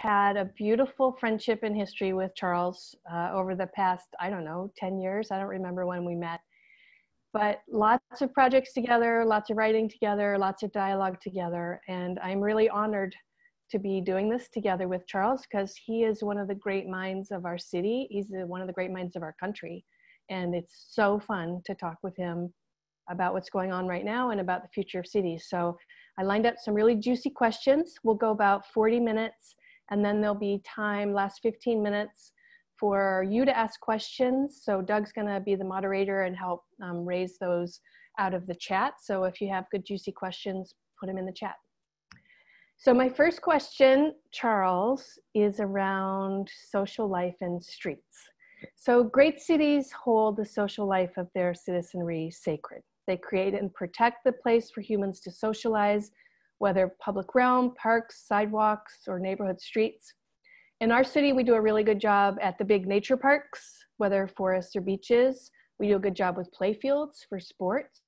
had a beautiful friendship and history with Charles over the past, I don't know, 10 years. I don't remember when we met, but lots of projects together, lots of writing together, lots of dialogue together. And I'm really honored to be doing this together with Charles because he is one of the great minds of our city. He's one of the great minds of our country. And it's so fun to talk with him about what's going on right now and about the future of cities. So I lined up some really juicy questions. We'll go about 40 minutes and then there'll be time, last 15 minutes for you to ask questions. So Doug's gonna be the moderator and help raise those out of the chat. So if you have good juicy questions, put them in the chat. So my first question, Charles, is around social life and streets. So great cities hold the social life of their citizenry sacred. They create and protect the place for humans to socialize, whether public realm, parks, sidewalks, or neighborhood streets. In our city, we do a really good job at the big nature parks, whether forests or beaches. We do a good job with playfields for sports.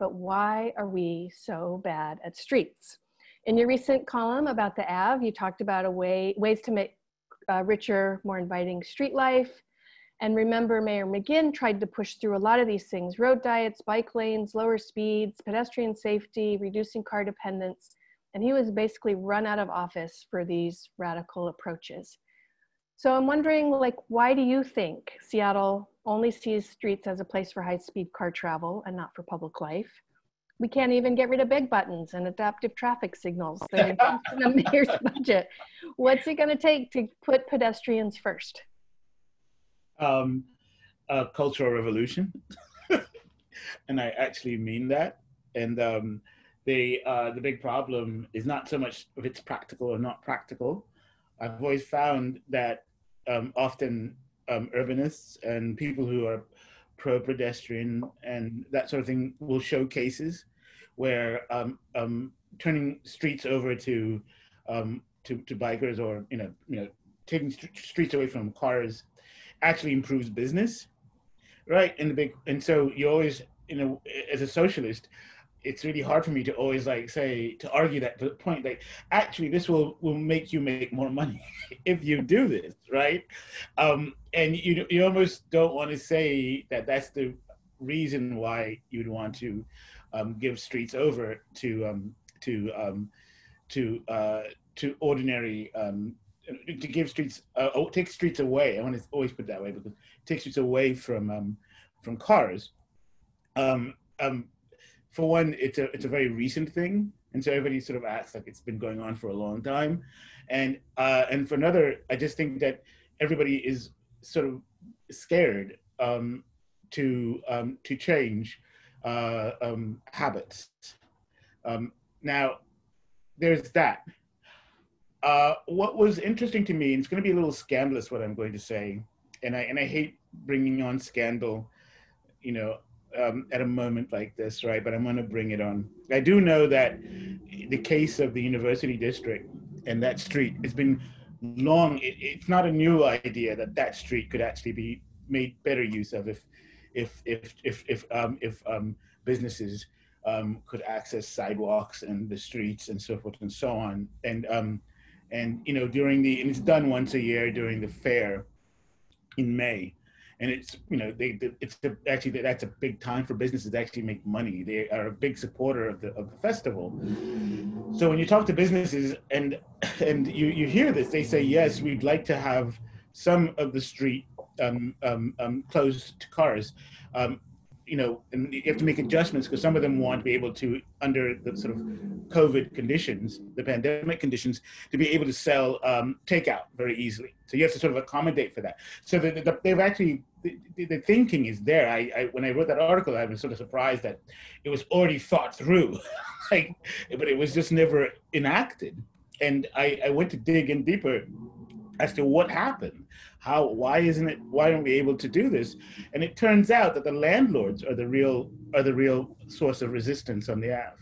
But why are we so bad at streets? In your recent column about the Ave, you talked about ways to make richer, more inviting street life. And remember, Mayor McGinn tried to push through a lot of these things: road diets, bike lanes, lower speeds, pedestrian safety, reducing car dependence. And he was basically run out of office for these radical approaches. So I'm wondering, why do you think Seattle only sees streets as a place for high-speed car travel and not for public life? We can't even get rid of big buttons and adaptive traffic signals that exist in the mayor's budget. What's it gonna take to put pedestrians first? A cultural revolution, and I actually mean that. And the big problem is not so much if it's practical or not practical. I've always found that often urbanists and people who are pro-pedestrian and that sort of thing will show cases where turning streets over to bikers, or taking streets away from cars actually improves business, right? And so you always, as a socialist, it's really hard for me to always to argue that to the point, actually this will make you make more money if you do this, right? And you almost don't want to say that that's the reason why you'd want to give streets over to ordinary to give streets, take streets away. I want to always put it that way, because take streets away from cars. For one, it's a very recent thing, and so everybody sort of acts like it's been going on for a long time. And for another, I just think that everybody is sort of scared to change habits. Now, there's that. What was interesting to me, and it's going to be a little scandalous what I'm going to say, and I hate bringing on scandal, at a moment like this, right? But I'm going to bring it on. I do know that the case of the University District and that street, it's been long. It's not a new idea that street could actually be made better use of if businesses could access sidewalks and the streets and so forth and so on. And during and it's done once a year during the fair in May. And it's, actually that's a big time for businesses to actually make money. They are a big supporter of the festival. So when you talk to businesses and you hear this, they say, yes, we'd like to have some of the street closed to cars. And you have to make adjustments because some of them want to be able to, under the sort of COVID conditions, the pandemic conditions, to be able to sell takeout very easily. So you have to sort of accommodate for that. So they've actually, the thinking is there. When I wrote that article, I was sort of surprised that it was already thought through, but it was just never enacted. And I went to dig in deeper as to what happened. Why aren't we able to do this? And it turns out that the landlords are the real source of resistance on the Ave.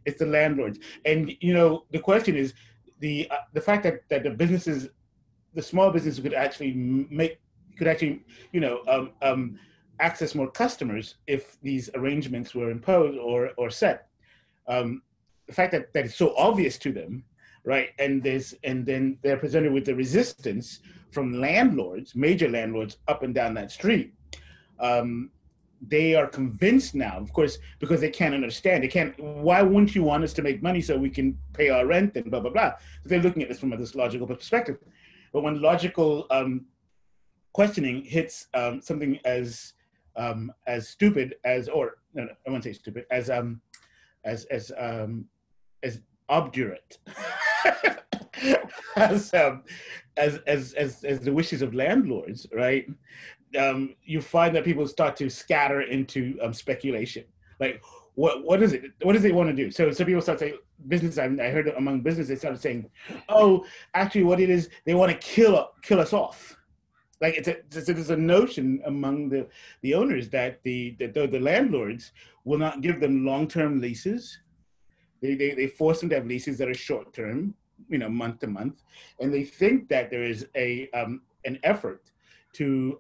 It's the landlords. And the question is the fact that the businesses, the small businesses could actually access more customers if these arrangements were imposed or set. The fact that it's so obvious to them, right? And then they're presented with the resistance from landlords, major landlords up and down that street. They are convinced now, of course, because they can't understand. They can't. Why wouldn't you want us to make money so we can pay our rent and blah blah blah? So they're looking at this from this logical perspective. But when logical questioning hits something as stupid as, or no, I won't say stupid, as obdurate as the wishes of landlords, right? You find that people start to scatter into speculation. Like, what is it? What does they want to do? So people start saying, business. I heard among business, they started saying, "Oh, actually, what it is, they want to kill us off." Like there's a notion among the owners that the landlords will not give them long-term leases. They force them to have leases that are short-term, month to month, and they think that there is an effort to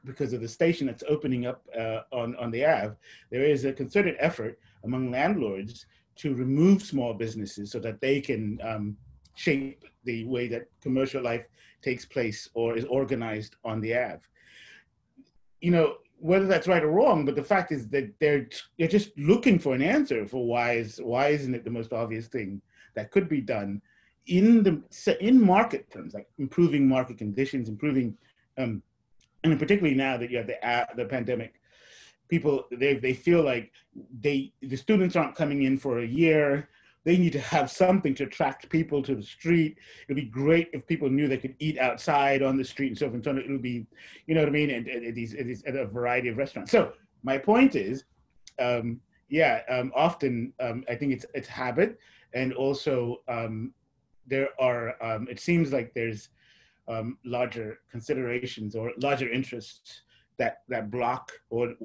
because of the station that's opening up on the Ave, there is a concerted effort among landlords to remove small businesses so that they can shape the way that commercial life takes place or is organized on the Ave. Whether that's right or wrong, but the fact is that they're just looking for an answer for why isn't it the most obvious thing that could be done in market terms, like improving market conditions, improving, and particularly now that you have the pandemic, people they feel like the students aren't coming in for a year. They need to have something to attract people to the street. It'd be great if people knew they could eat outside on the street and so forth. So it would be, you know what I mean, at a variety of restaurants. So my point is, often I think it's habit, and also there are. It seems like there's larger considerations or larger interests that block, or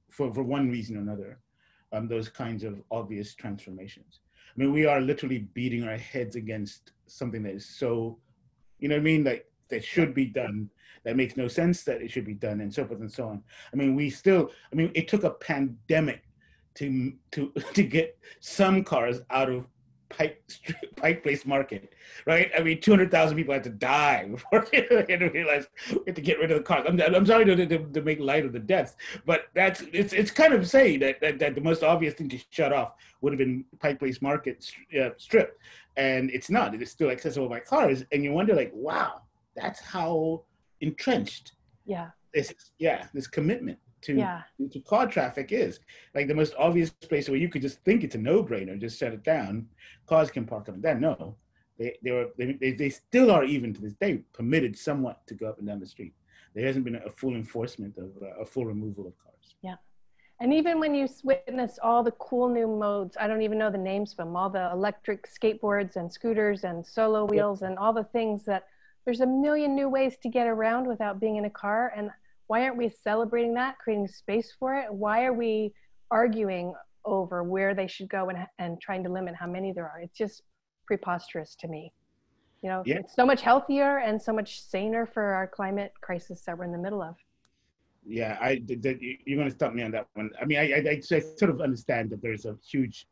for one reason or another, those kinds of obvious transformations. I mean, we are literally beating our heads against something that is so, like that should be done, that makes no sense that it should be done, and so forth and so on. I mean, it took a pandemic to get some cars out of Pike Place Market, right? I mean, 200,000 people had to die before they realized we had to get rid of the cars. I'm sorry to make light of the deaths, but it's kind of saying that the most obvious thing to shut off would have been Pike Place Market strip, and it's not. It is still accessible by cars, and you wonder, like, wow, that's how entrenched this commitment to car traffic is. Like, the most obvious place where you could just think it's a no-brainer, just shut it down, cars can park up and down. No, they still are, even to this day, permitted somewhat to go up and down the street. There hasn't been a full enforcement of a full removal of cars. Yeah. And even when you witness all the cool new modes, I don't even know the names of them, all the electric skateboards and scooters and solo wheels and all the things that there's a million new ways to get around without being in a car. And why aren't we celebrating that, creating space for it? Why are we arguing over where they should go and trying to limit how many there are? It's just preposterous to me. It's so much healthier and so much saner for our climate crisis that we're in the middle of. Yeah, you're going to stop me on that one. I mean, I sort of understand that there's a huge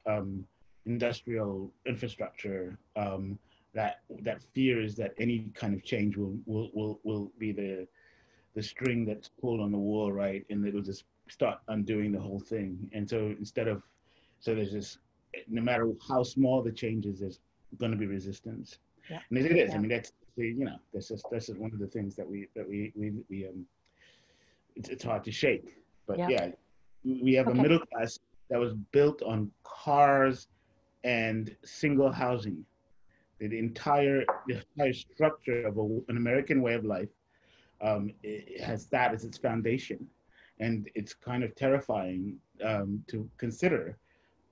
industrial infrastructure that fears that any kind of change will be the string that's pulled on the wall, right? And it'll just start undoing the whole thing. And so there's this, no matter how small the change is, there's going to be resistance. Yeah. And it is. Yeah. I mean, that's just one of the things that we it's hard to shake. But we have a middle class that was built on cars and single housing. The entire structure of an American way of life it has that as its foundation, and it's kind of terrifying to consider,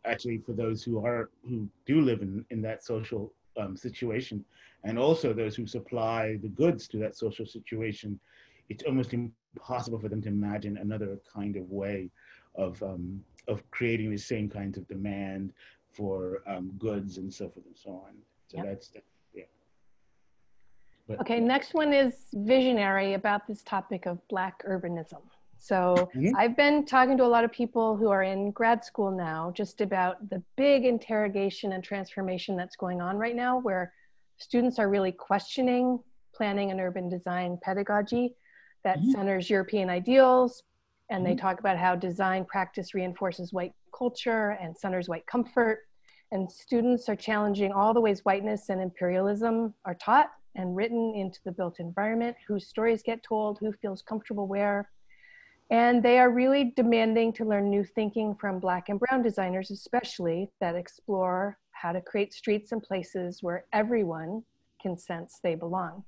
actually, for those who do live in that social situation, and also those who supply the goods to that social situation. It's almost impossible for them to imagine another kind of way of creating the same kinds of demand for goods and so forth and so on. So that's. But, okay, next one is visionary about this topic of Black urbanism. So Mhm. I've been talking to a lot of people who are in grad school now just about the big interrogation and transformation that's going on right now, where students are really questioning planning and urban design pedagogy that Mhm. centers European ideals. And they Mhm. talk about how design practice reinforces white culture and centers white comfort. And students are challenging all the ways whiteness and imperialism are taught and written into the built environment, whose stories get told, who feels comfortable where. And they are really demanding to learn new thinking from Black and Brown designers, especially that explore how to create streets and places where everyone can sense they belong.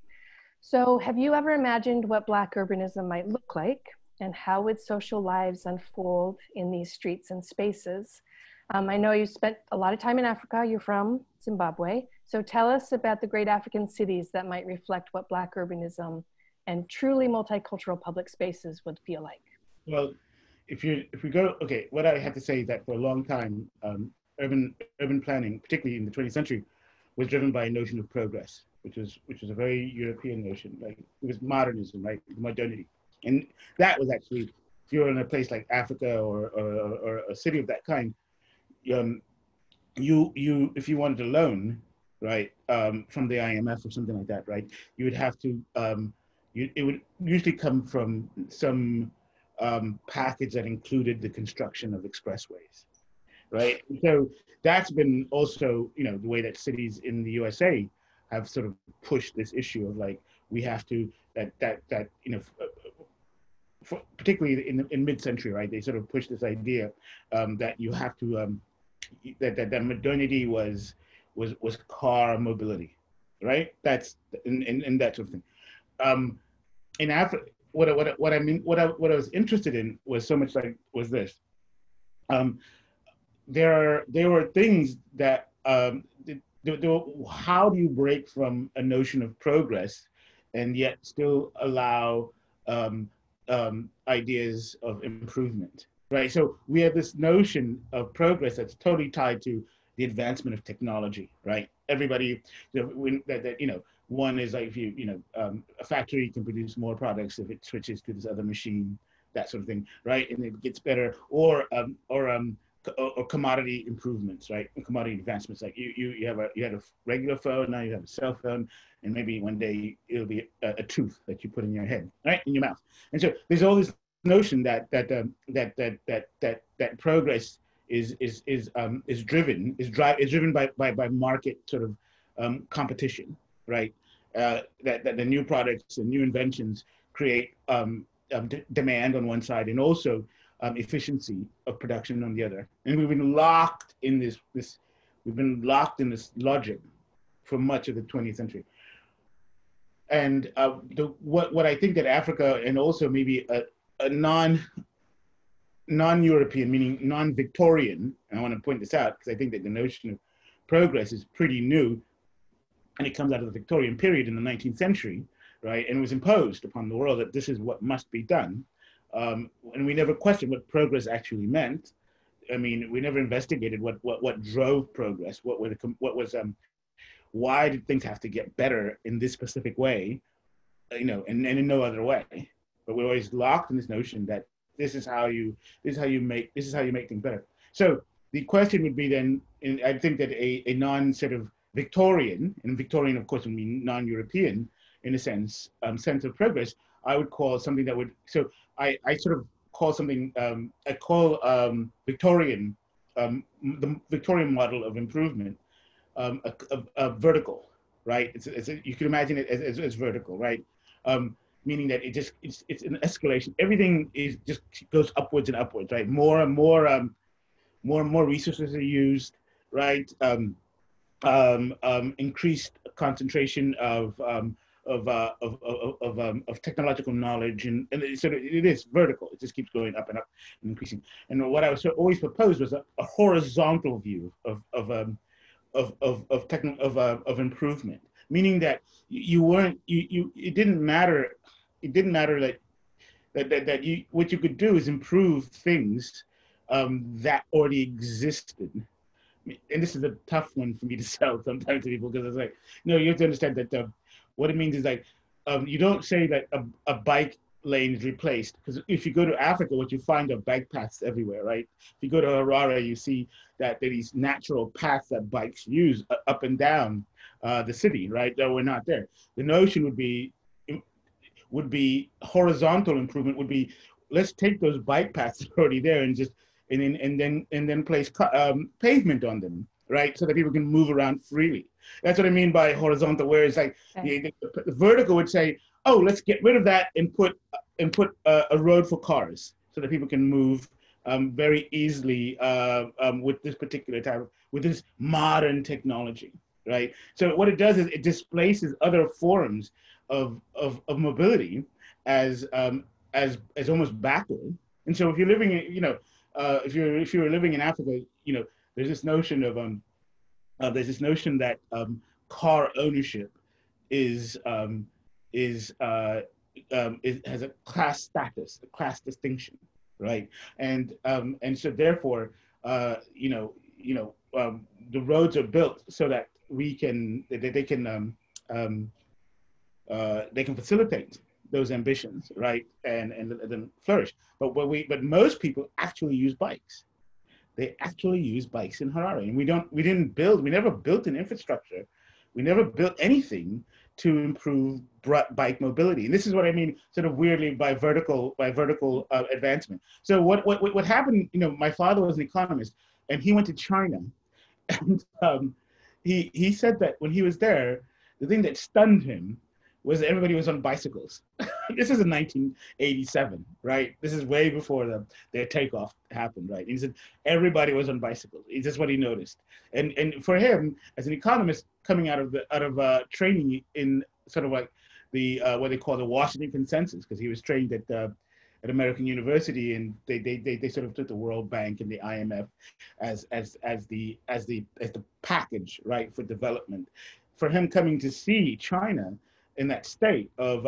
So have you ever imagined what Black urbanism might look like? And how would social lives unfold in these streets and spaces? I know you spent a lot of time in Africa. You're from Zimbabwe. So tell us about the great African cities that might reflect what Black urbanism and truly multicultural public spaces would feel like. Well, if we go, okay, what I have to say is that for a long time, urban planning, particularly in the 20th century, was driven by a notion of progress, which was a very European notion. Like it was modernism, right? Modernity, and that was actually, if you're in a place like Africa or a city of that kind, um, you if you wanted a loan, right, from the IMF or something like that, right, you would have to it would usually come from some package that included the construction of expressways, right? So that's been also, the way that cities in the USA have sort of pushed this issue of like we have to that particularly in mid-century, right? They sort of pushed this idea that you have to that modernity was car mobility, right? That's in that sort of thing. Um, in Africa, what I mean, what I was interested in was so much like was this. Um, there were things that how do you break from a notion of progress and yet still allow ideas of improvement, right? So we have this notion of progress that's totally tied to the advancement of technology, right? Everybody, one is like if a factory can produce more products if it switches to this other machine, that sort of thing, right? And it gets better, or commodity improvements, right? And commodity advancements. Like you had a regular phone, now you have a cell phone, and maybe one day it'll be a tooth that you put in your head, right, in your mouth. And so there's all this notion that progress is driven by market sort of competition, right? That the new products and new inventions create demand on one side, and also efficiency of production on the other. And we've been locked in this logic for much of the 20th century. And what I think that Africa, and also maybe a non-European, meaning non-Victorian, and I want to point this out because I think that the notion of progress is pretty new, and it comes out of the Victorian period in the 19th century, right? And was imposed upon the world that this is what must be done. And we never questioned what progress actually meant. I mean, we never investigated what drove progress. Why did things have to get better in this specific way, and in no other way? But we're always locked in this notion that this is how you make things better. So the question would be then, and I think that a non sort of Victorian, and Victorian of course would mean non-European in a sense of progress, I would call something that would, so I sort of call something, I call Victorian, the Victorian model of improvement, a vertical, right? You can imagine it as vertical, right? Meaning that it's an escalation. Everything is just goes upwards and upwards, right? More and more resources are used, right? Increased concentration of technological knowledge, and it is vertical. It just keeps going up and up and increasing. And what I was always proposed was a horizontal view of improvement, meaning that you weren't you it didn't matter that you what you could do is improve things that already existed. And this is a tough one for me to sell sometimes to people, because it's like, no, you have to understand that what it means is like, you don't say that a bike lanes replaced. Because if you go to Africa, what you find are bike paths everywhere, right? If you go to Harare, you see that there are these natural paths that bikes use up and down the city, right? That were not there. The notion would be horizontal improvement would be, let's take those bike paths that are already there and just and then place pavement on them, right, so that people can move around freely. That's what I mean by horizontal, where it's like the vertical would say, oh, let's get rid of that and put a road for cars so that people can move very easily with this particular with this modern technology, right? So what it does is it displaces other forms of mobility as almost backward. And so if you're living in, if you're living in Africa, there's this notion of that car ownership is has a class status, a class distinction, right? And so therefore, the roads are built so that they can facilitate those ambitions, right, and then flourish. But most people actually use bikes. They actually use bikes in Harare, and we never built an infrastructure, we never built anything to improve bike mobility. And this is what I mean, sort of weirdly, by vertical advancement. So what happened? My father was an economist, and he went to China, and he said that when he was there, the thing that stunned him was that everybody was on bicycles. This is in 1987, right? This is way before their takeoff happened, right? He said everybody was on bicycles. It's just what he noticed. And for him, as an economist coming out of training in sort of like the what they call the Washington Consensus, because he was trained at American University, and they sort of took the World Bank and the IMF as the package, right, for development. For him coming to see China in that state of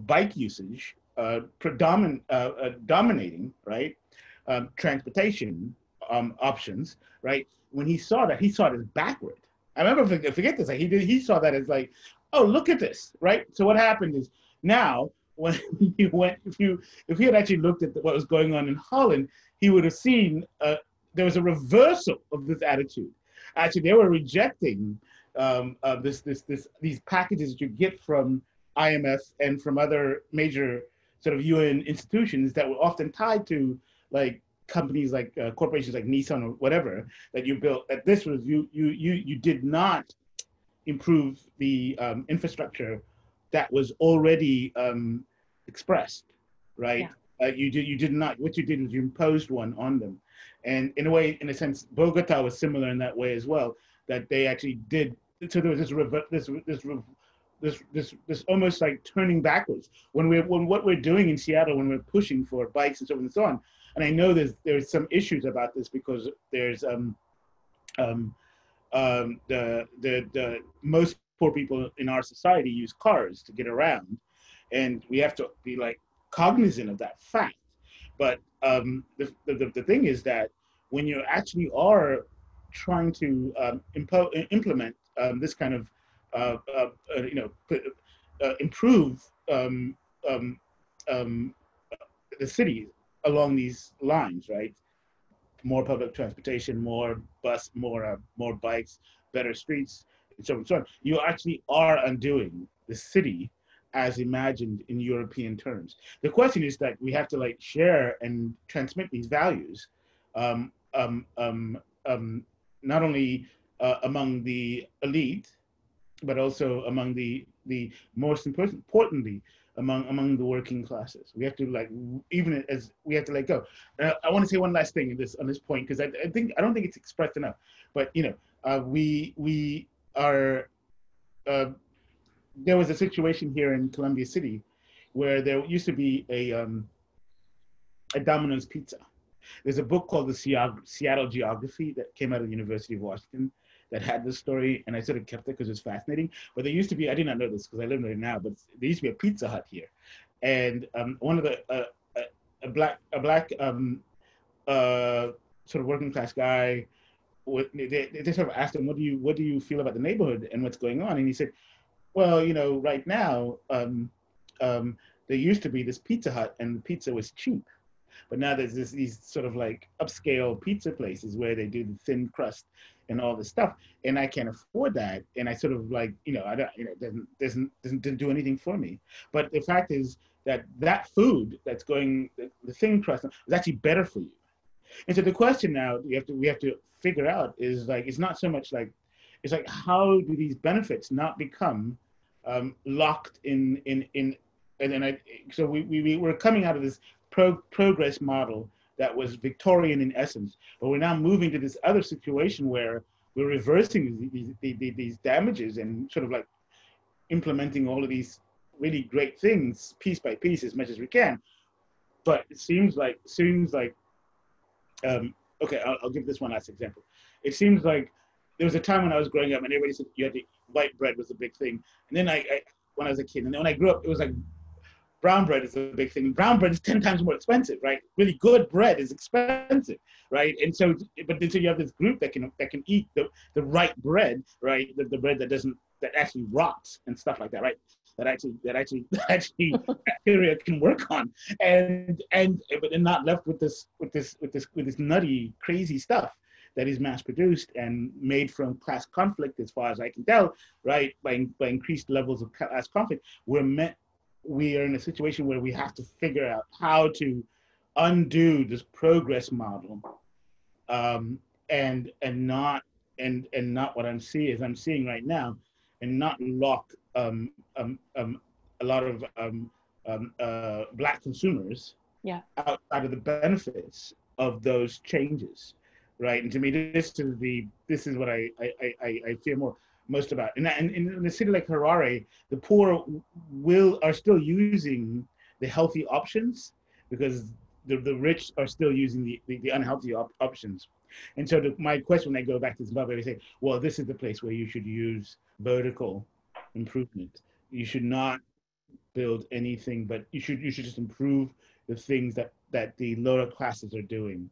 bike usage, dominating, right, transportation options, right. When he saw that, he saw it as backward. I remember, forget this, like he saw that as like, oh, look at this, right. So what happened is now when he went, if he had actually looked at what was going on in Holland, he would have seen there was a reversal of this attitude. Actually, they were rejecting these packages that you get from IMF and from other major sort of UN institutions that were often tied to like companies like corporations like Nissan or whatever that you built. That this was you did not improve the infrastructure that was already expressed, right? Yeah. You did not. What you did was you imposed one on them, and in a sense, Bogota was similar in that way as well. That they actually did. So there was this almost like turning backwards when what we're doing in Seattle, when we're pushing for bikes and so on and so on. And I know there's some issues about this because there's the most poor people in our society use cars to get around, and we have to be like cognizant of that fact. But the thing is that when you actually are trying to implement this kind of improve the city along these lines, right? More public transportation, more bus, more bikes, better streets, and so on and so on. You actually are undoing the city as imagined in European terms. The question is that we have to like share and transmit these values, not only among the elite, but also among the most importantly among the working classes. We have to like, even as we have to let go. I want to say one last thing on this point, because I don't think it's expressed enough. But we are. There was a situation here in Columbia City where there used to be a Domino's Pizza. There's a book called The Seattle Geography that came out of the University of Washington that had this story, and I sort of kept it because it's fascinating. But there used to be, I did not know this because I live there now, but there used to be a Pizza Hut here. And one of the, a black sort of working class guy, they sort of asked him, what do you feel about the neighborhood and what's going on? And he said, well, right now, um, there used to be this Pizza Hut, and the pizza was cheap. But now there's these sort of like upscale pizza places where they do the thin crust and all this stuff, and I can't afford that. And I sort of like, I don't, it doesn't do anything for me. But the fact is that that food that's going, the thin crust, is actually better for you. And so the question now we have to figure out is like, it's not so much like, it's like, how do these benefits not become locked and then so we were coming out of this progress model that was Victorian in essence, but we're now moving to this other situation where we're reversing these damages and sort of like implementing all of these really great things piece by piece as much as we can. But it seems like okay, I'll give this one last example. It seems like there was a time when I was growing up and everybody said you had to, white bread was a big thing. And then I when I was a kid, and then when I grew up, it was like brown bread is a big thing. Brown bread is 10 times more expensive, right? Really good bread is expensive, right? And so, but then so you have this group that can eat the right bread, right? The bread that actually rots and stuff like that, right? That actually bacteria can work on, but they're not left with this nutty crazy stuff that is mass produced and made from class conflict, as far as I can tell, right? By increased levels of class conflict, we are in a situation where we have to figure out how to undo this progress model, and not what I'm seeing right now, and not lock a lot of Black consumers outside of the benefits of those changes, right? And to me, this is what I fear most about. And in a city like Harare, the poor are still using the healthy options because the rich are still using the unhealthy options. And so my question when I go back to Zimbabwe, they say, well, this is the place where you should use vertical improvement. You should not build anything, but you should just improve the things that the lower classes are doing.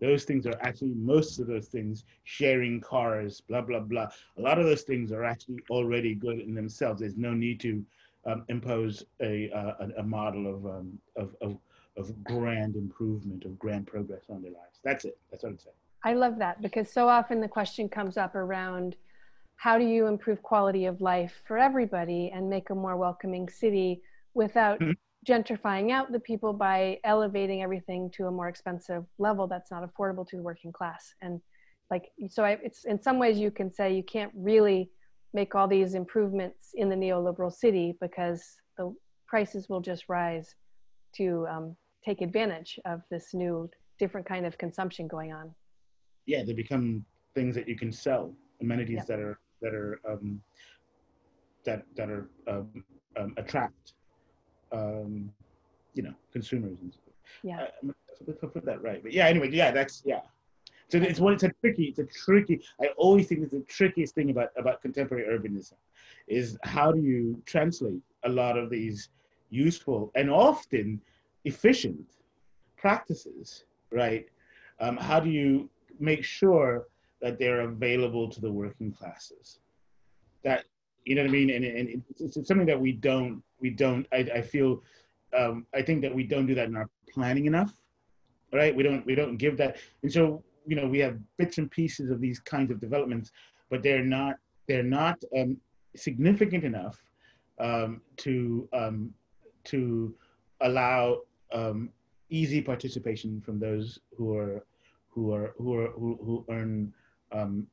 Those things are actually, most of those things, sharing cars, blah, blah, blah. A lot of those things are actually already good in themselves. There's no need to impose a model of grand improvement, of grand progress on their lives. That's it. That's what I'd say. I love that, because so often the question comes up around how do you improve quality of life for everybody and make a more welcoming city without gentrifying out the people by elevating everything to a more expensive level that's not affordable to the working class. And like, so it's in some ways you can say you can't really make all these improvements in the neoliberal city because the prices will just rise to take advantage of this new different kind of consumption going on. Yeah, they become things that you can sell, amenities that attract consumers and stuff. Yeah. I'll put that right. But yeah, anyway, yeah, that's So it's a tricky. I always think it's the trickiest thing about contemporary urbanism, is how do you translate a lot of these useful and often efficient practices, right? How do you make sure that they're available to the working classes? That, you know what I mean? And it's something that we don't. I feel. I think that we don't do that in our planning enough, right? We don't give that, and so we have bits and pieces of these kinds of developments, but they're not significant enough to allow easy participation from those who earn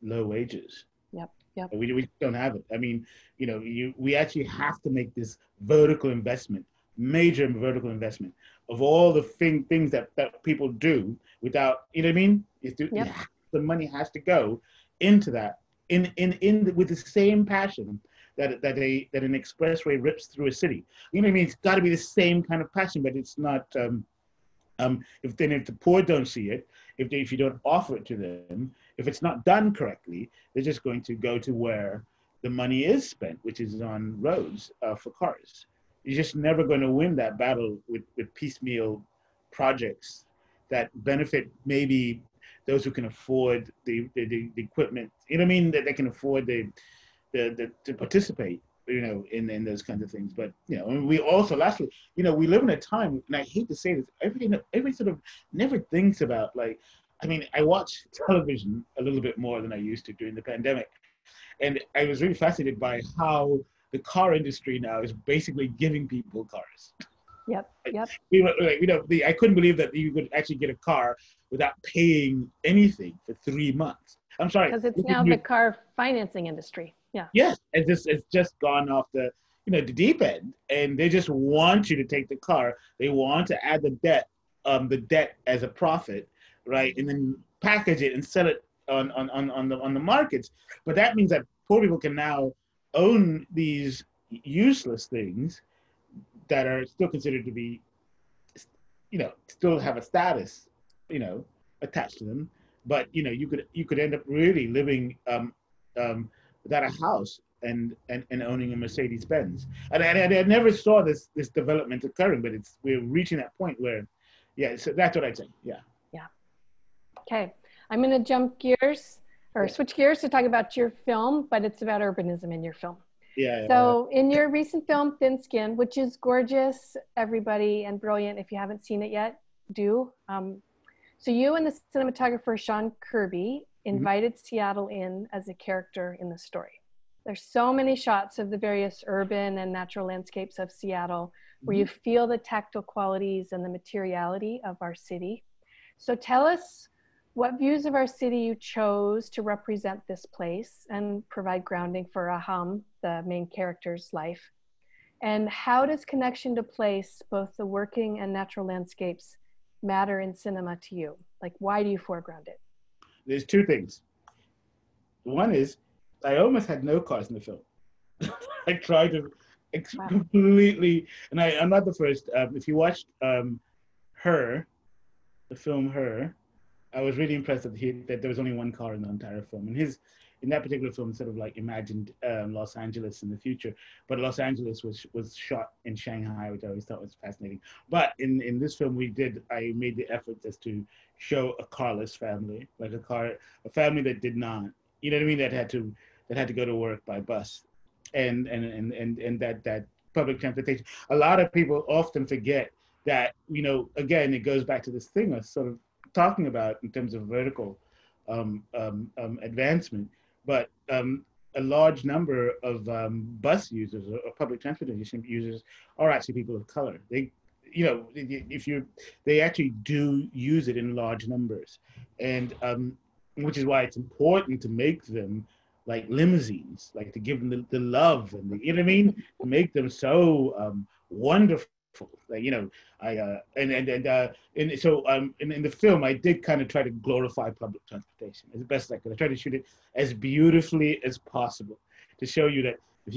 low wages. Yep. We don't have it. I mean, we actually have to make this vertical investment, major vertical investment of all the things that people do without, you know what I mean? The money has to go into that with the same passion that an expressway rips through a city. You know what I mean? It's got to be the same kind of passion, but it's not. If the poor don't see it, if you don't offer it to them, if it's not done correctly, they're just going to go to where the money is spent, which is on roads for cars. You're just never going to win that battle with piecemeal projects that benefit maybe those who can afford the equipment. You know what I mean? That they can afford to participate. in those kinds of things. But, and we also, lastly, we live in a time, and I hate to say this, everybody sort of never thinks about, like, I mean, I watch television a little bit more than I used to during the pandemic. And I was really fascinated by how the car industry now is basically giving people cars. Yep. I couldn't believe that you could actually get a car without paying anything for 3 months. I'm sorry. Because it's now the car financing industry. Yeah. Yeah, it's just gone off the the deep end, and they just want you to take the car. They want to add the debt as a profit, right, and then package it and sell it on the markets. But that means that poor people can now own these useless things that are still considered to be, still have a status, attached to them. But you could end up really living without a house and owning a Mercedes Benz. And I never saw this development occurring, but we're reaching that point where, yeah. So that's what I'd say. Yeah. Yeah. Okay, I'm going to jump gears or switch gears to talk about your film, but it's about urbanism in your film. Yeah. So in your recent film, Thin Skin, which is gorgeous, everybody, and brilliant. If you haven't seen it yet, do. So you and the cinematographer, Sean Kirby, invited Seattle in as a character in the story. There's so many shots of the various urban and natural landscapes of Seattle where you feel the tactile qualities and the materiality of our city. So tell us what views of our city you chose to represent this place and provide grounding for Aham, the main character's life. And how does connection to place, both the working and natural landscapes, matter in cinema to you? Like, why do you foreground it? There's two things. One is, I almost had no cars in the film. I tried to completely, and I'm not the first. If you watched Her, the film Her, I was really impressed that there was only one car in the entire film. And in that particular film, sort of like imagined Los Angeles in the future, but Los Angeles was shot in Shanghai, which I always thought was fascinating. But in this film, I made the effort just to show a carless family, like a family that did not, you know what I mean, that had to go to work by bus, and that public transportation. A lot of people often forget that, again, it goes back to this thing of sort of talking about in terms of vertical advancement, but a large number of bus users or public transportation users are actually people of color. They actually do use it in large numbers, and which is why it's important to make them like limousines, like to give them the love and you know what I mean, to make them so wonderful. Like, and so in the film, I did kind of try to glorify public transportation as best I could. I tried to shoot it as beautifully as possible to show you that I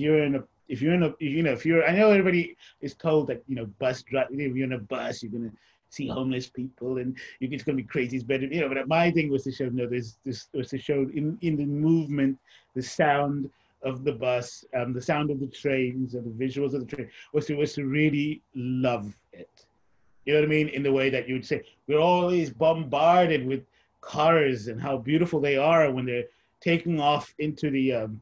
know everybody is told that, bus drive, if you're in a bus, you're going to see homeless people and it's going to be crazy. It's better, but my thing was to show, was to show in the movement, the sound of the bus, the sound of the trains, and the visuals of the train, was to really love it. You know what I mean? In the way that you would say, we're always bombarded with cars and how beautiful they are when they're taking off into the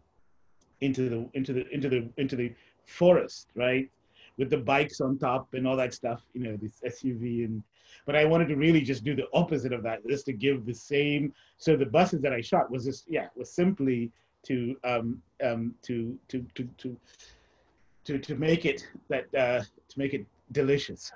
forest, right? With the bikes on top and all that stuff, this SUV but I wanted to really just do the opposite of that, just to give the same. So the buses that I shot was simply to make it delicious.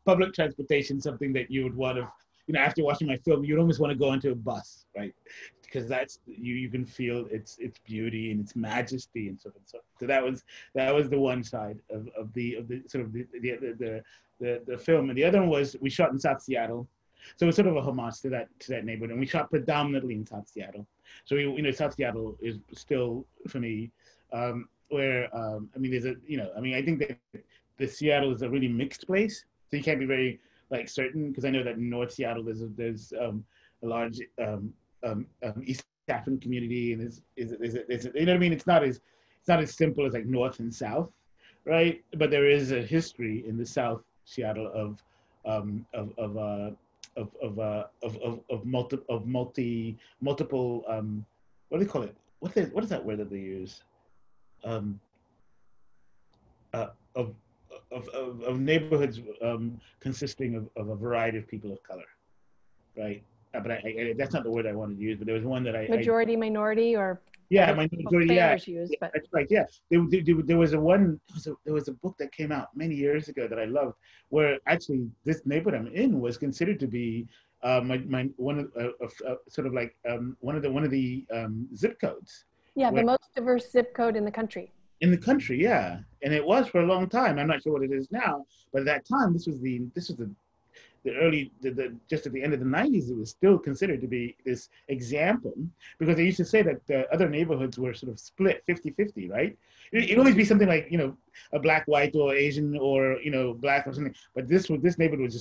Public transportation, something that you would want to, after watching my film, you'd almost want to go into a bus, right? Because that's you can feel its beauty and its majesty and so on. So that was the one side of the sort of the film, and the other one was we shot in South Seattle. So it's sort of a homage to that neighborhood, and we shot predominantly in South Seattle. So South Seattle is still for me where there's I think that the Seattle is a really mixed place, so you can't be very certain, because I know that in North Seattle there's a large East African community, and is you know what I mean. It's not as simple as North and South, right? But there is a history in the South Seattle of multiple what do they call it? What is that word that they use? um, uh, of, of neighborhoods consisting of a variety of people of color, right? But that's not the word I wanted to use. But there was one that Majority, minority, or yeah, other my majority, yeah, planners use, but that's right. Yeah, there was there was a book that came out many years ago that I loved, where actually this neighborhood I'm in was considered to be my one of sort of like one of the zip codes. yeah, the Where, most diverse zip code in the country. in the country, yeah, and it was for a long time. I'm not sure what it is now, but at that time, this was the early, just at the end of the 90s, it was still considered to be this example, because they used to say that the other neighborhoods were sort of split 50-50, right? It'd always be something like, a black, white, or Asian, or, black or something. But this neighborhood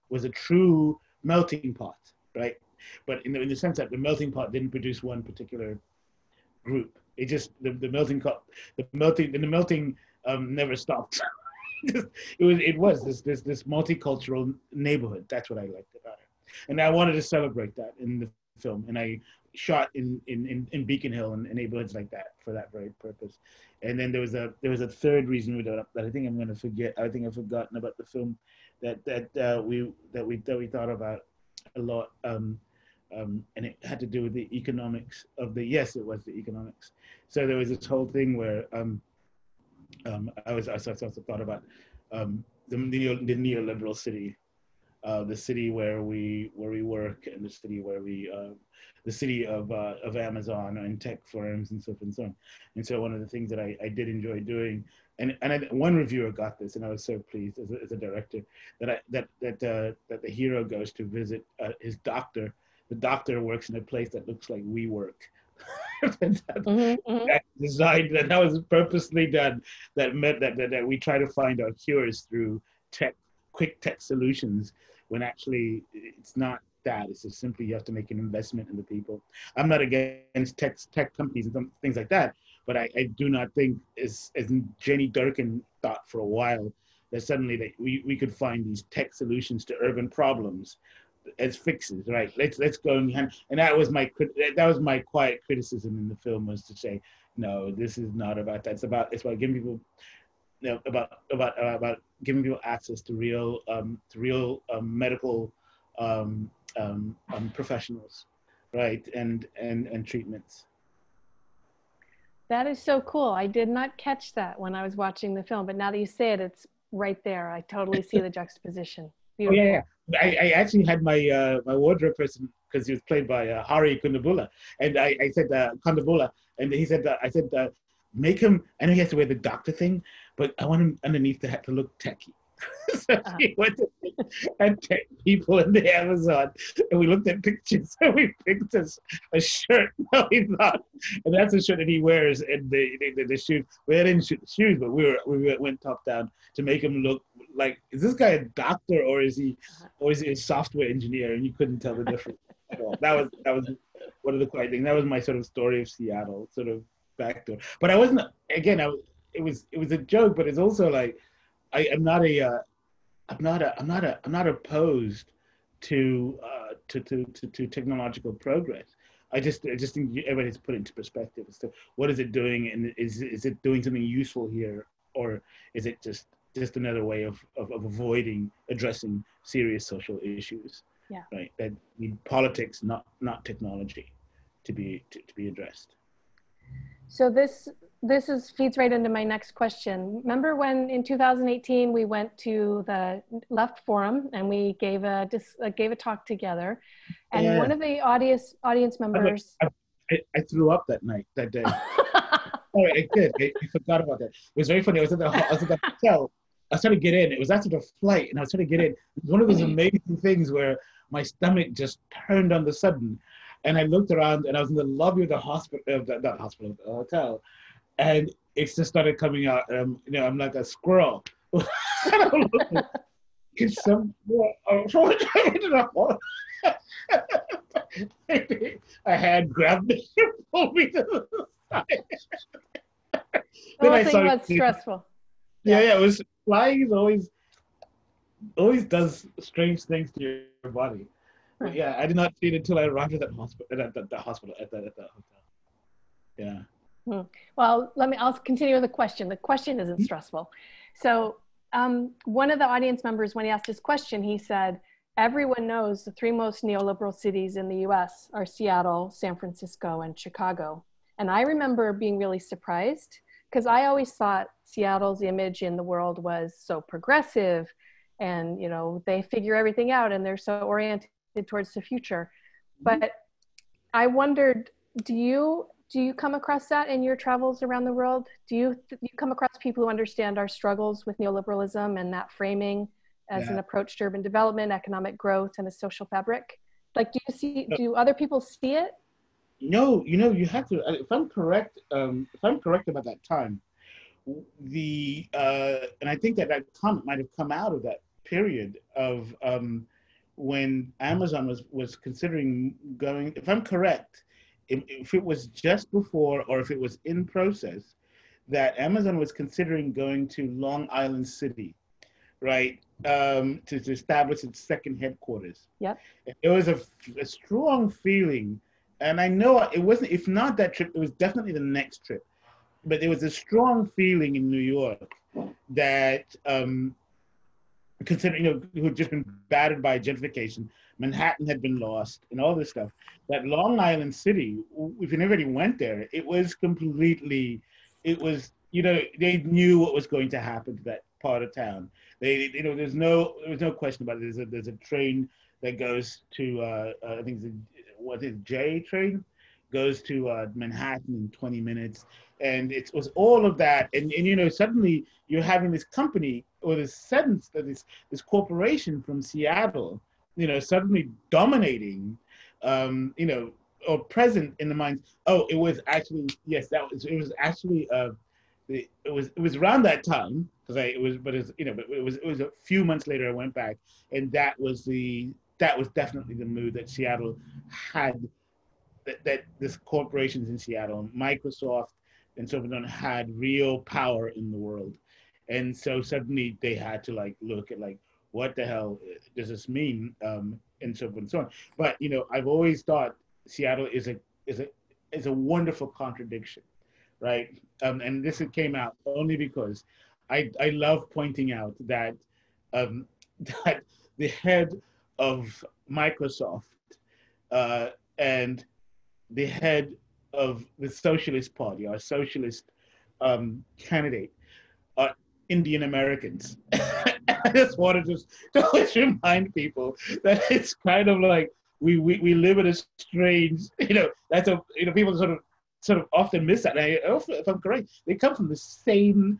was a true melting pot, right? But in the sense that the melting pot didn't produce one particular group. It just, the melting never stopped. it was this multicultural neighborhood. That's what I liked about it, and I wanted to celebrate that in the film. And I shot in Beacon Hill and neighborhoods like that for that very purpose. And then there was a third reason that I think I'm going to forget. I think I've forgotten about the film that we thought about a lot. And it had to do with the economics of the, yes, it was the economics. So there was this whole thing where I also thought about the neoliberal city, the city where we work, and the city where the city of Amazon and tech firms and so forth and so on. And so one of the things that I did enjoy doing, and one reviewer got this, and I was so pleased as a director that the hero goes to visit his doctor. The doctor works in a place that looks like we work. That designed, that was purposely done, that meant that we try to find our cures through quick tech solutions, when actually it's not that. It's just simply you have to make an investment in the people. I'm not against tech companies and things like that, but I do not think, as Jenny Durkin thought for a while, that suddenly that we could find these tech solutions to urban problems as fixes, right? Let's go and that was my quiet criticism in the film, was to say, no, this is not about that. It's about giving people, about giving people access to real medical professionals, right, and treatments. That is so cool. I did not catch that when I was watching the film, but now that you say it, it's right there. I totally see the juxtaposition. Beautiful. Oh yeah. I actually had my my wardrobe person, because he was played by Hari Kondabula, and I said Kondabula, and he said I said make him. I know he has to wear the doctor thing, but I want him underneath to have to look techie. So he went to and tech people in the Amazon, and we looked at pictures, and we picked a shirt that we thought, and that's the shirt that he wears, and the shoes. We didn't shoot the shoes, but we went top down to make him look like, is this guy a doctor, or is he a software engineer? And you couldn't tell the difference at all. That was one of the quiet things. That was my sort of story of Seattle, sort of backdoor. But I wasn't, again, it was a joke, but it's also like, I'm not opposed to technological progress. I just think everybody has to put it into perspective as to what is it doing, and is it doing something useful here, or is it just another way of avoiding addressing serious social issues? Yeah. Right. That need politics, not technology, to be addressed. So this feeds right into my next question. Remember when in 2018 we went to the Left Forum and we gave a talk together, and yeah, one of the audience members. I threw up that day. Sorry, I did. I forgot about that. It was very funny. I was at the hotel. I was trying to get in. It was after the flight, and I was trying to get in. It was one of those amazing things where my stomach just turned on the sudden. And I looked around, and I was in the lobby of the hotel, and it just started coming out. I'm like a squirrel. It's some. A hand grabbed me and pulled me to the side. The whole thing was stressful. Yeah, it was. Flying is always does strange things to your body. But yeah, I did not see it until I arrived at that hospital, at the hotel. Yeah. Hmm. Well, I'll continue with the question. The question isn't stressful. So one of the audience members, when he asked his question, he said, everyone knows the three most neoliberal cities in the US are Seattle, San Francisco, and Chicago. And I remember being really surprised because I always thought Seattle's image in the world was so progressive and, you know, they figure everything out and they're so oriented towards the future. But I wondered, do you come across that in your travels around the world? Do you come across people who understand our struggles with neoliberalism and that framing as an approach to urban development, economic growth, and a social fabric? Like, do other people see it? No, you have to. If I'm correct, about that time, and I think that comment might have come out of that period of when Amazon was considering going. If I'm correct, if it was just before or if it was in process, that Amazon was considering going to Long Island City, right, to establish its second headquarters. Yep. It was a strong feeling, and I know it wasn't. If not that trip, it was definitely the next trip. But there was a strong feeling in New York that, considering, who had just been battered by gentrification, Manhattan had been lost, and all this stuff. That Long Island City, if anybody went there, it was completely, it was, they knew what was going to happen to that part of town. There was no question about it. There's a train that goes to, I think it's J train, goes to Manhattan in 20 minutes. And it was all of that. And suddenly you're having this company or this sense that this corporation from Seattle, suddenly dominating, or present in the minds. Oh, it was actually, yes, it was actually, it was around that time because it was a few months later I went back, and that was definitely the mood that Seattle had, that this corporations in Seattle, Microsoft and so on, had real power in the world. And so suddenly they had to look at what the hell does this mean, and so on and so on. But I've always thought Seattle is a wonderful contradiction, right? And this came out only because I love pointing out that that the head of Microsoft and the head of the Socialist Party, our socialist candidate, are Indian Americans. I just wanted to always remind people that it's kind of like we live in a strange, that's people sort of often miss that. And if I'm correct, they come from the same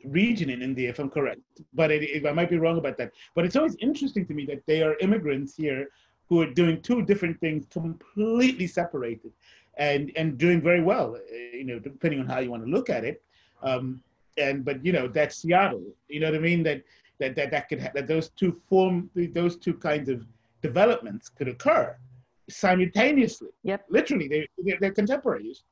region in India, if I'm correct. But I might be wrong about that. But it's always interesting to me that they are immigrants here who are doing two different things, completely separated, and doing very well, depending on how you want to look at it. But that's Seattle. You know what I mean? That those two kinds of developments could occur simultaneously. Yep. Literally, they're contemporaries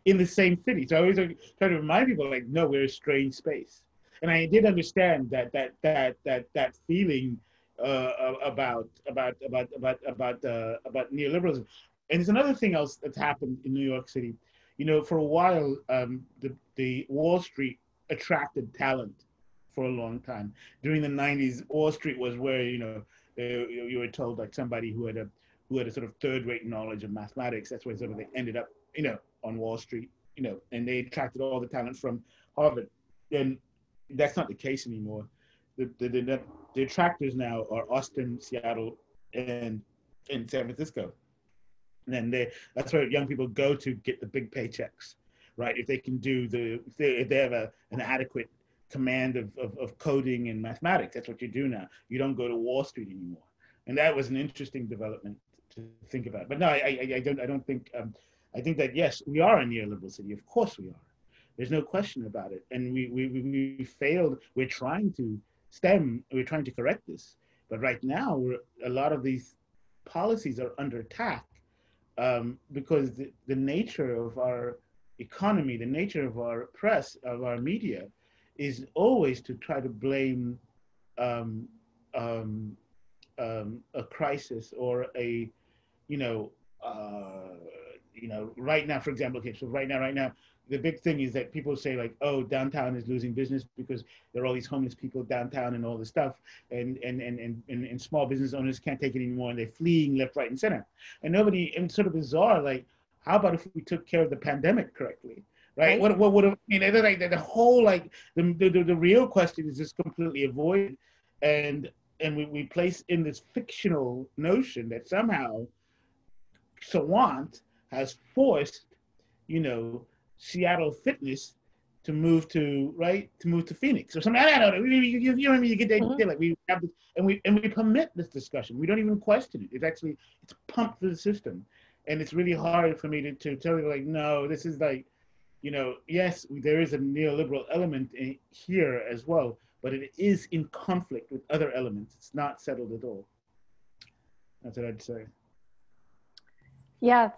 in the same city. So I always try to remind people, no, we're a strange space. And I did understand that feeling about neoliberalism. And there's another thing else that's happened in New York City. For a while, the Wall Street attracted talent for a long time. During the 90s, Wall Street was where you were told somebody who had a sort of third-rate knowledge of mathematics. That's where sort of they ended up, on Wall Street, and they attracted all the talent from Harvard. And that's not the case anymore. The attractors now are Austin, Seattle, and San Francisco. And that's where young people go to get the big paychecks, right? If they can do if they have an adequate command of coding and mathematics, that's what you do now. You don't go to Wall Street anymore. And that was an interesting development to think about. But no, I don't think. I think that yes, we are a neoliberal city. Of course we are. There's no question about it. And we failed. We're trying to correct this. But right now, a lot of these policies are under attack because the nature of our economy, the nature of our press, of our media, is always to try to blame a crisis or right now, for example, okay, so right now, the big thing is that people say like, oh, downtown is losing business because there are all these homeless people downtown and all this stuff, and small business owners can't take it anymore, and they're fleeing left, right, and center. And nobody, and it's sort of bizarre, like, how about if we took care of the pandemic correctly, right? What would have, I mean, like the whole, like, the real question is just completely avoided, and we place in this fictional notion that somehow Sawant has forced, you know, Seattle Fitness to move to Phoenix or something. I don't know. You know what I mean? You get the idea. Like, we have this, and we permit this discussion. We don't even question it. It's pumped through the system, and it's really hard for me to tell you, like, no, this is like, you know, yes, there is a neoliberal element here as well, but it is in conflict with other elements. It's not settled at all. That's what I'd say. Yeah,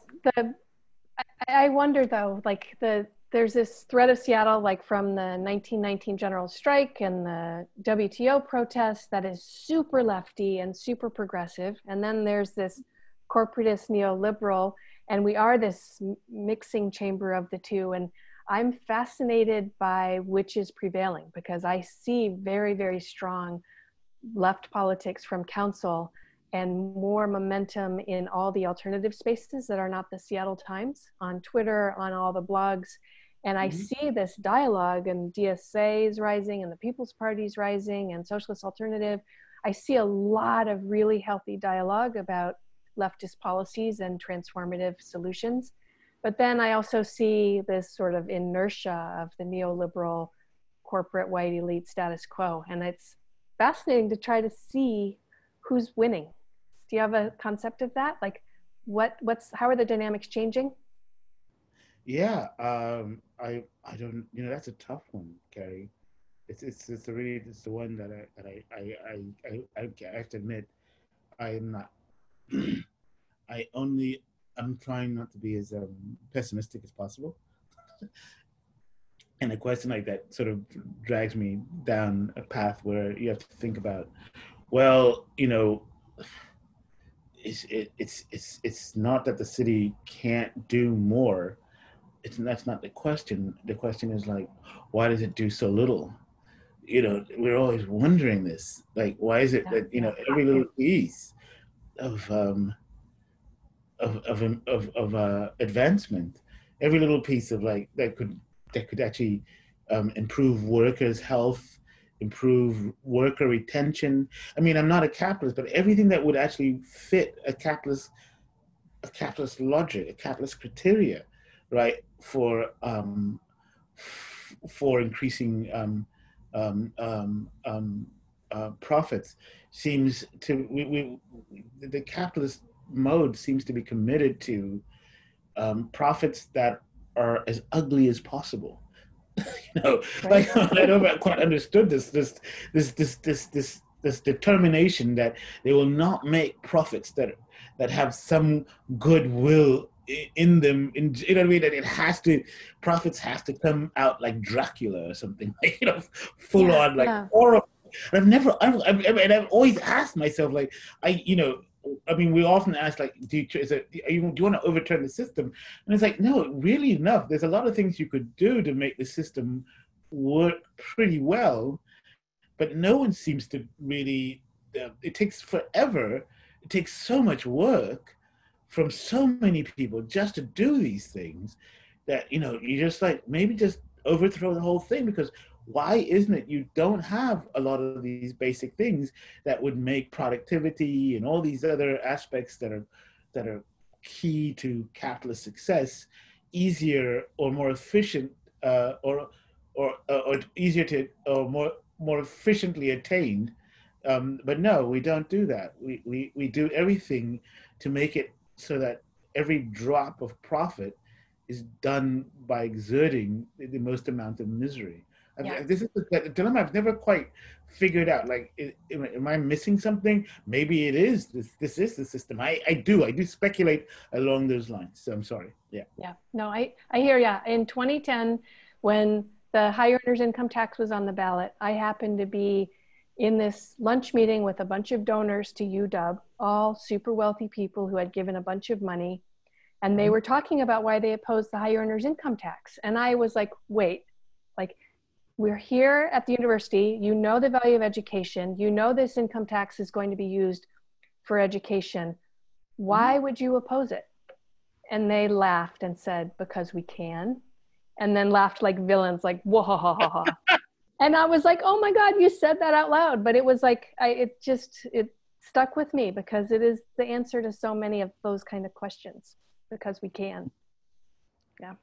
I wonder though, like there's this thread of Seattle, like from the 1919 general strike and the WTO protests, that is super lefty and super progressive. And then there's this corporatist neoliberal, and we are this mixing chamber of the two. And I'm fascinated by which is prevailing, because I see very, very strong left politics from council and more momentum in all the alternative spaces that are not the Seattle Times, on Twitter, on all the blogs. And I see this dialogue, and DSA is rising, and the People's Party is rising, and Socialist Alternative. I see a lot of really healthy dialogue about leftist policies and transformative solutions. But then I also see this sort of inertia of the neoliberal corporate white elite status quo. And it's fascinating to try to see who's winning. Do you have a concept of that? Like, how are the dynamics changing? Yeah, I don't, you know, that's a tough one, Cary. It's the one that I have to admit, I am not. I'm trying not to be as pessimistic as possible. And a question like that sort of drags me down a path where you have to think about, well, you know, it's not that the city can't do more. That's not the question. The question is, like, why does it do so little? You know, we're always wondering this. Like, why is it that, you know, every little piece of advancement, every little piece of, like, that could actually improve workers' health, improve worker retention. I mean, I'm not a capitalist, but everything that would actually fit a capitalist logic, a capitalist criteria, right, for increasing profits, seems to the capitalist mode seems to be committed to profits that are as ugly as possible. You know, like, I never quite understood this determination that they will not make profits that have some goodwill in them. You know what I mean? That it has to, profits has to come out like Dracula or something, like, you know, full on, like, horrible. And I've always asked myself, like, I mean, we often ask, like, do you want to overturn the system? And it's like, no, really enough. There's a lot of things you could do to make the system work pretty well, but no one seems to really, it takes forever. It takes so much work from so many people just to do these things that, you know, you just, like, maybe just overthrow the whole thing, because why isn't it you don't have a lot of these basic things that would make productivity and all these other aspects that are key to capitalist success easier or more efficient, or easier to, or more efficiently attained? But no, we don't do that. We do everything to make it so that every drop of profit is done by exerting the most amount of misery. Yeah. This is the dilemma I've never quite figured out. Like, am I missing something? Maybe it is. This is the system. I do speculate along those lines. So I'm sorry. Yeah. Yeah. No, I hear ya. In 2010, when the high earners income tax was on the ballot, I happened to be in this lunch meeting with a bunch of donors to UW, all super wealthy people who had given a bunch of money. And they were talking about why they opposed the high earners income tax. And I was like, wait, like, we're here at the university, you know the value of education, you know this income tax is going to be used for education. Why would you oppose it? And they laughed and said, because we can. And then laughed like villains, like, whoa, ha, ha, ha, ha. And I was like, oh my God, you said that out loud. But it was like, it stuck with me because it is the answer to so many of those kind of questions, because we can. Yeah.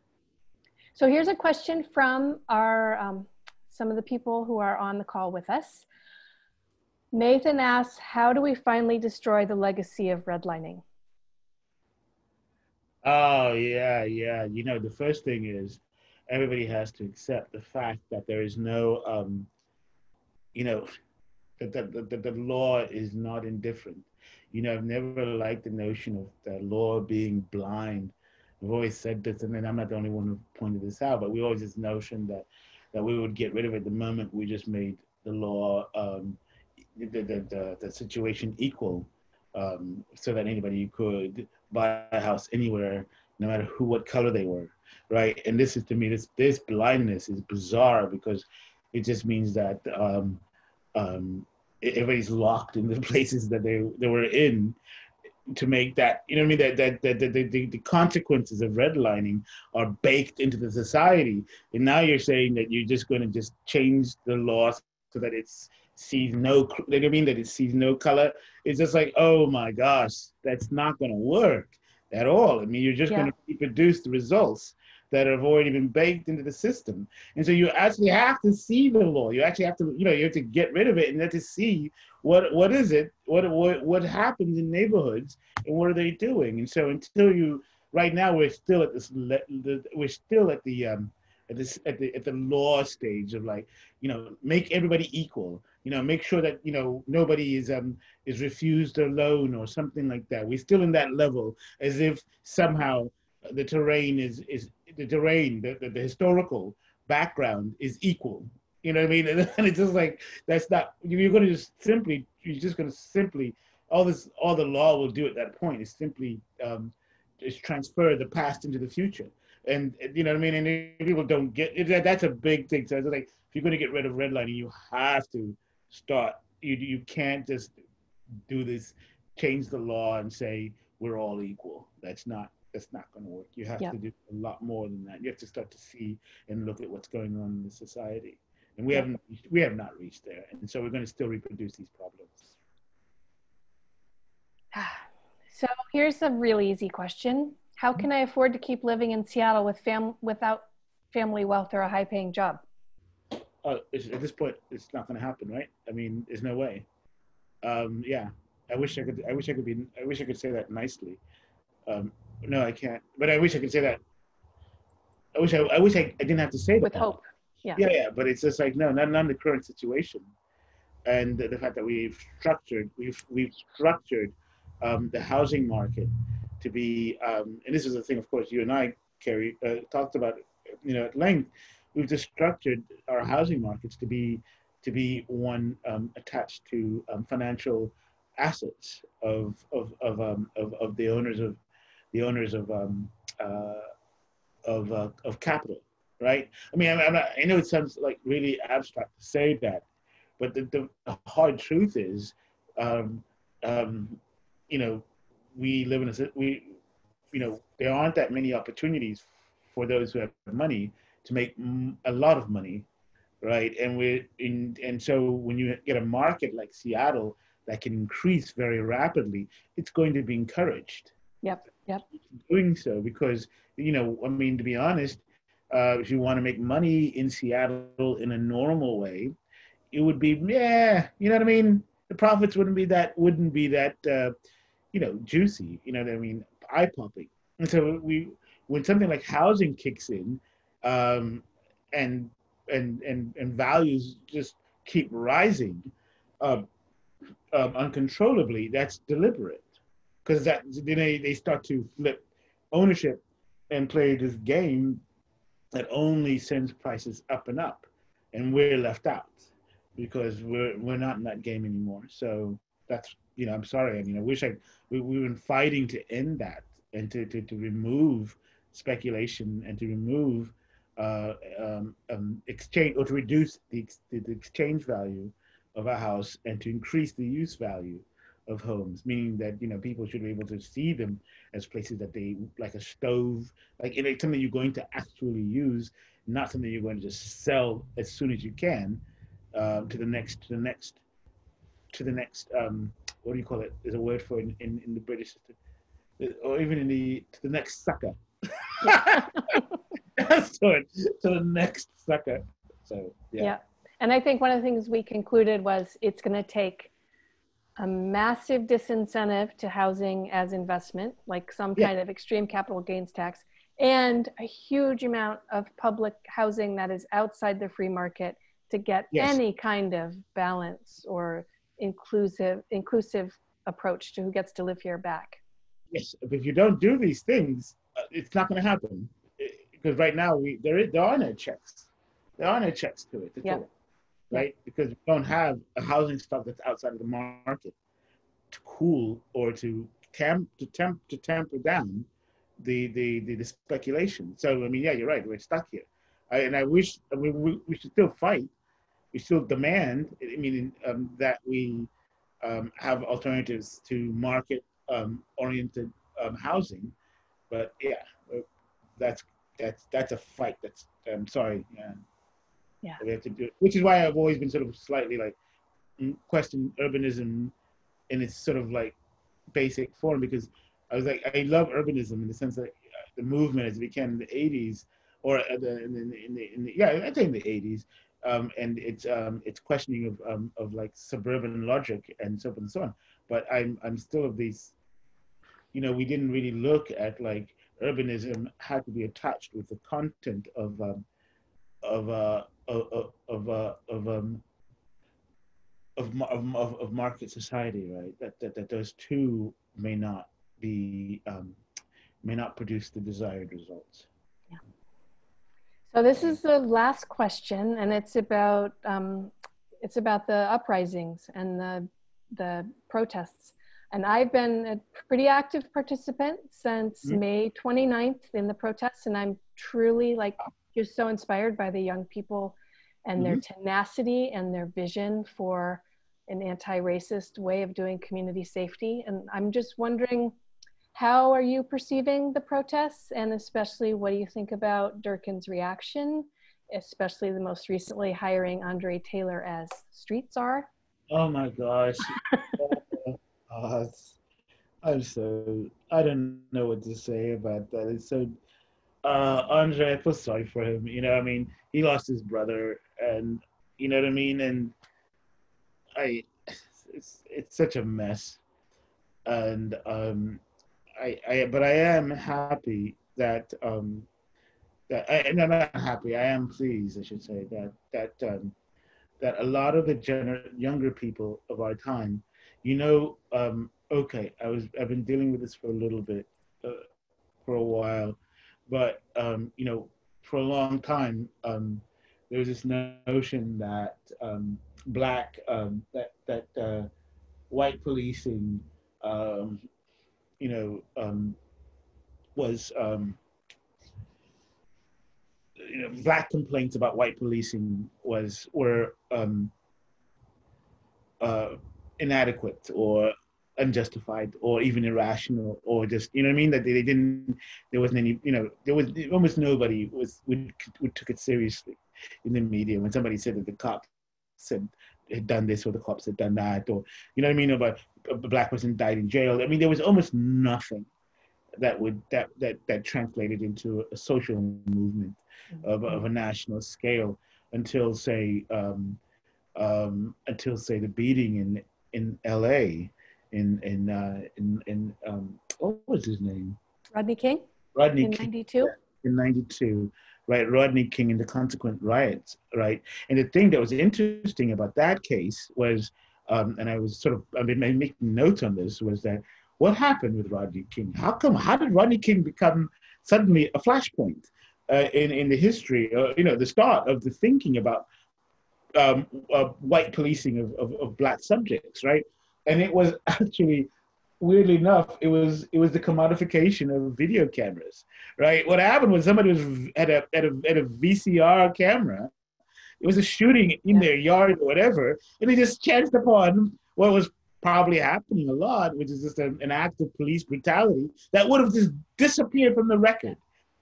So here's a question from our, some of the people who are on the call with us. Nathan asks, how do we finally destroy the legacy of redlining? Oh, yeah, yeah. You know, the first thing is everybody has to accept the fact that there is no, you know, that the law is not indifferent. You know, I've never liked the notion of the law being blind. I've always said this, and then I'm not the only one who pointed this out, but we always this notion that we would get rid of it the moment we just made the law, the situation equal, so that anybody could buy a house anywhere, no matter who, what color they were, right? And this is, to me, this blindness is bizarre because it just means that everybody's locked in the places that they were in to make that, you know what I mean, that the consequences of redlining are baked into the society. And now you're saying that you're just going to just change the law so that it's sees no, you know what I mean, that it sees no color. It's just like, oh my gosh, that's not going to work at all. I mean, you're just going to reproduce the results that have already been baked into the system. And so you actually have to see the law. You actually have to, you know, you have to get rid of it and you have to see what is it, what happens in neighborhoods and what are they doing. And so until you, right now we're still at this, we're still at the at the law stage of, like, you know, make everybody equal. You know, make sure that, you know, nobody is refused a loan or something like that. We're still in that level, as if somehow the terrain is the terrain, the historical background is equal. You know what I mean? And it's just like, that's not, you're going to just simply, you're just going to simply, all the law will do at that point is simply just transfer the past into the future. And you know what I mean? And people don't get it, that's a big thing. So it's like, if you're going to get rid of redlining, you have to start, you can't just do this, change the law and say we're all equal. That's not going to work. You have to do a lot more than that. You have to start to see and look at what's going on in the society. And we have not reached there. And so we're going to still reproduce these problems. So here's a really easy question. How can I afford to keep living in Seattle without family wealth or a high-paying job? At this point, it's not going to happen, right? I mean, there's no way. Yeah, I wish I could say that nicely. No, I can't. But I wish I could say that. I wish I didn't have to say that. With hope. Yeah. Yeah. But it's just like, no, not in the current situation, and the fact that we've structured the housing market to be, and this is the thing, of course, you and I, Cary, talked about, you know, at length. We've just structured our housing markets to be one attached to financial assets of the owners of capital, right? I mean, I know it sounds like really abstract to say that, but the hard truth is, you know, we live in you know, there aren't that many opportunities for those who have money to make a lot of money, right? And so when you get a market like Seattle that can increase very rapidly, it's going to be encouraged. Yep. Doing so because, you know, I mean, to be honest, if you want to make money in Seattle in a normal way, it would be, yeah, you know what I mean? The profits wouldn't be that, you know, juicy, you know what I mean? Eye-popping. And so when something like housing kicks in, and values just keep rising uncontrollably, that's deliberate, because that then they start to flip ownership and play this game that only sends prices up and up, and we're left out because we're not in that game anymore. So that's, you know, I'm sorry. I mean, I wish we've been fighting to end that, and to remove speculation and to remove exchange, or to reduce the exchange value of a house and to increase the use value of homes, meaning that, you know, people should be able to see them as places that they, like a stove, like, you know, something you're going to actually use, not something you're going to just sell as soon as you can, to the next what do you call it? There's a word for it in the British system, or even in to the next sucker. So to the next sucker. So yeah. And I think one of the things we concluded was it's going to take a massive disincentive to housing as investment, like some kind of extreme capital gains tax, and a huge amount of public housing that is outside the free market to get any kind of balance or inclusive approach to who gets to live here back. Yes, if you don't do these things, it's not going to happen. Because right now there are no checks. There are no checks to it at all, right? Because we don't have a housing stock that's outside of the market to cool or to tamper down the speculation. So I mean, yeah, you're right. We're stuck here, and I wish we should still fight. We still demand. I mean, that we have alternatives to market oriented housing, but yeah, that's a fight. That's I'm sorry. We have to do it, which is why I've always been sort of slightly like question urbanism in its sort of like basic form, because I was like, I love urbanism in the sense that the movement as it became in the 80s, or I think in the 80s, and it's questioning of like suburban logic and so on and so on. But I'm still of these, you know, we didn't really look at like urbanism had to be attached with the content of market society, right? That those two may not produce the desired results. Yeah. So this is the last question, and it's about the uprisings and the protests. And I've been a pretty active participant since May 29th in the protests, and I'm truly like just so inspired by the young people and their tenacity and their vision for an anti-racist way of doing community safety. And I'm just wondering, how are you perceiving the protests? And especially, what do you think about Durkin's reaction, especially the most recently hiring Andre Taylor as street czar? Oh my gosh. I don't know what to say about that. It's so, Andre, I feel sorry for him. You know, I mean, he lost his brother, and you know what I mean? And it's such a mess. And but I am happy that, and I'm not happy, I am pleased, I should say, that a lot of the younger people of our time, you know, okay, I've been dealing with this for a little bit, for a while, but you know, for a long time, there was this notion that white policing, you know, was you know, black complaints about white policing were inadequate or unjustified or even irrational, or just, you know what I mean, that they didn't, there wasn't any, you know, there was almost nobody would took it seriously in the media when somebody said that the cops had done this or the cops had done that, or, you know what I mean, about a black person died in jail. I mean, there was almost nothing that translated into a social movement of a national scale until say the beating in LA in what was his name? Rodney King? Rodney in King. 92? In 92, right? Rodney King and the consequent riots, right? And the thing that was interesting about that case was, and I've been making notes on this, was that what happened with Rodney King? How did Rodney King become suddenly a flashpoint in the history, you know, the start of the thinking about white policing of black subjects, right? And it was actually weirdly enough, it was the commodification of video cameras, right? What happened was somebody was at a VCR camera. It was a shooting in their yard or whatever, and they just chanced upon what was probably happening a lot, which is just an act of police brutality that would have just disappeared from the record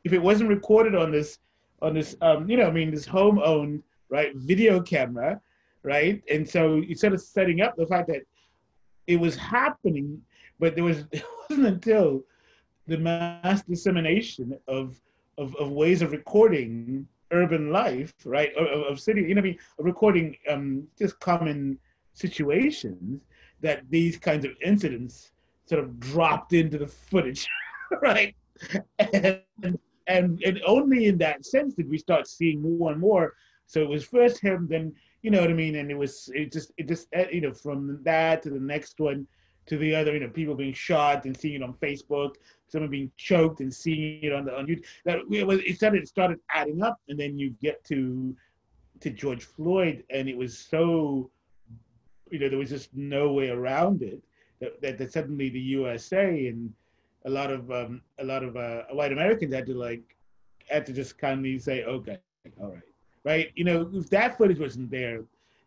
if it wasn't recorded on this home-owned, right, video camera, right? And so instead of setting up the fact that it was happening, but it wasn't until the mass dissemination of ways of recording urban life, right, of city, of recording just common situations, that these kinds of incidents sort of dropped into the footage, right? And, and only in that sense did we start seeing more and more. So it was first him, then, and it just from that to the next one to the other, people being shot and seeing it on Facebook, someone being choked and seeing it on YouTube. It started adding up, and then you get to George Floyd, and it was so, there was just no way around it. That suddenly the USA and a lot of white Americans had to just kindly say, okay, all right, right. If that footage wasn't there,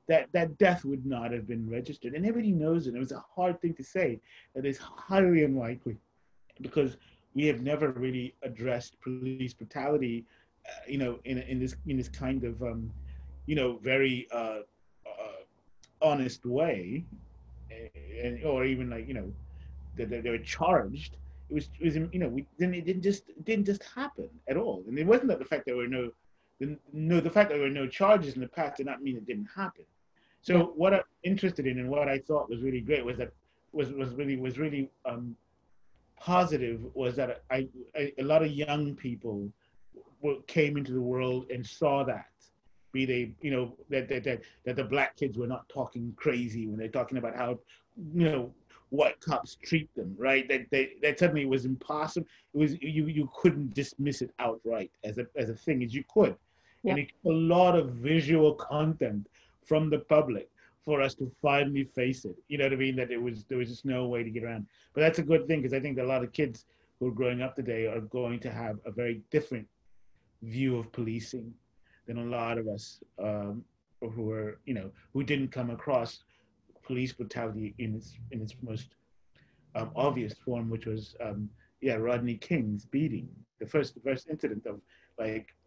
that death would not have been registered, and everybody knows it. It was a hard thing to say. That is highly unlikely, because we have never really addressed police brutality, in this kind of very honest way, or even that they were charged. It was it didn't just happen at all, and it wasn't that the fact that the fact that there were no charges in the past did not mean it didn't happen. So what I'm interested in, and what I thought was really great, was really positive, was that a lot of young people came into the world and saw that. Be they, that the black kids were not talking crazy when they're talking about how, white cops treat them, right? That suddenly was impossible. It was you couldn't dismiss it outright as a thing as you could. And it took a lot of visual content from the public for us to finally face it. You know what I mean? That there was just no way to get around. But that's a good thing, because I think that a lot of kids who are growing up today are going to have a very different view of policing than a lot of us who are, who didn't come across police brutality in its most obvious form, which was Rodney King's beating, the first incident of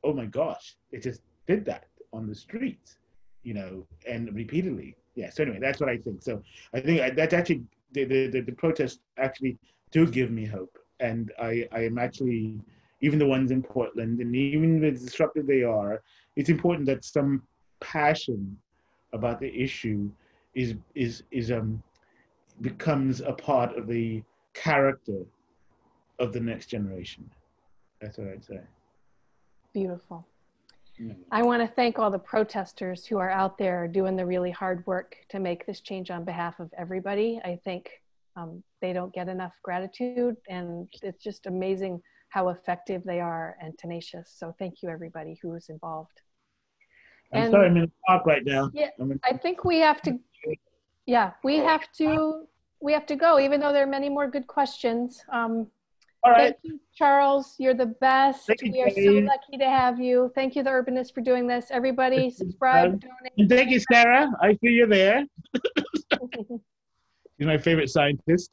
oh my gosh, it just did that on the streets, and repeatedly. So anyway, that's what I think. So I think that's actually the protests actually do give me hope, and I am actually, even the ones in Portland, and even as disruptive they are, it's important that some passion about the issue becomes a part of the character of the next generation. That's what I'd say. Beautiful. I want to thank all the protesters who are out there doing the really hard work to make this change on behalf of everybody. I think they don't get enough gratitude, and it's just amazing how effective they are and tenacious. So thank you, everybody who was involved. I'm sorry, I'm in the park right now. Yeah, I think we have to. Yeah, we have to go, even though there are many more good questions. All right. Thank you, Charles. You're the best. We are so Cary. lucky to have you. Thank you, the Urbanist, for doing this. Everybody, subscribe, donate. And thank you, Sarah. I see you there. She's my favorite scientist.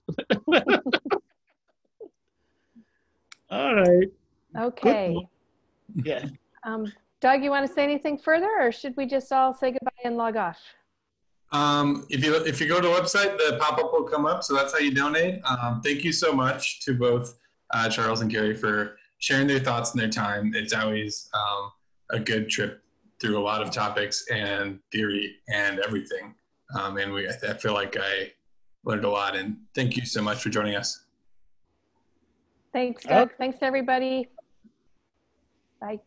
All right. Okay. Yeah. Doug, you want to say anything further, or should we just all say goodbye and log off? If you go to the website, the pop-up will come up, so that's how you donate. Thank you so much to both Charles and Cary for sharing their thoughts and their time. It's always a good trip through a lot of topics and theory and everything. And I feel like I learned a lot, and thank you so much for joining us. Thanks, Doug. Thanks, everybody. Bye.